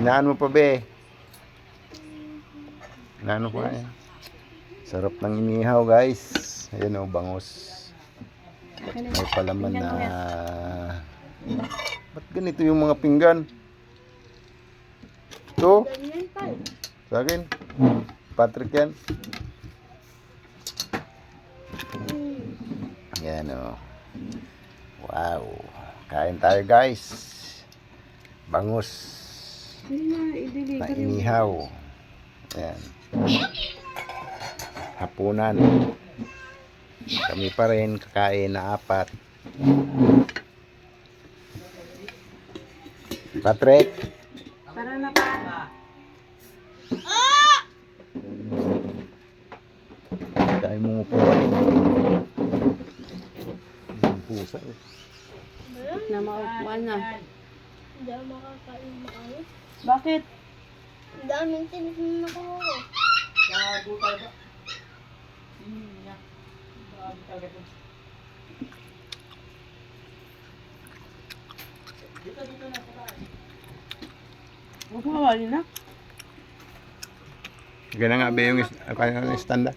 Hinaan mo pa, be. Hinaan mo pa yan. Sarap ng inihaw, guys. Ayan o, bangus. May palaman na... Ba't ganito yung mga pinggan? Ito? Sa akin? Patrick yan? Ayan o. Wow. Kain tayo, guys. Bangus. Na inihaw. Ayan. Hapunan. Kami pa rin kakain na 4. Patrick. Para na pa. Kain mo po. Pusa. Na maupuan na. Hindi ako makakain na ako. Bakit? Ang daming tinitin ako. Nagutay ba? Niya. Dito na pa. Huwag mawali na. Ganun nga ba yung stand-up?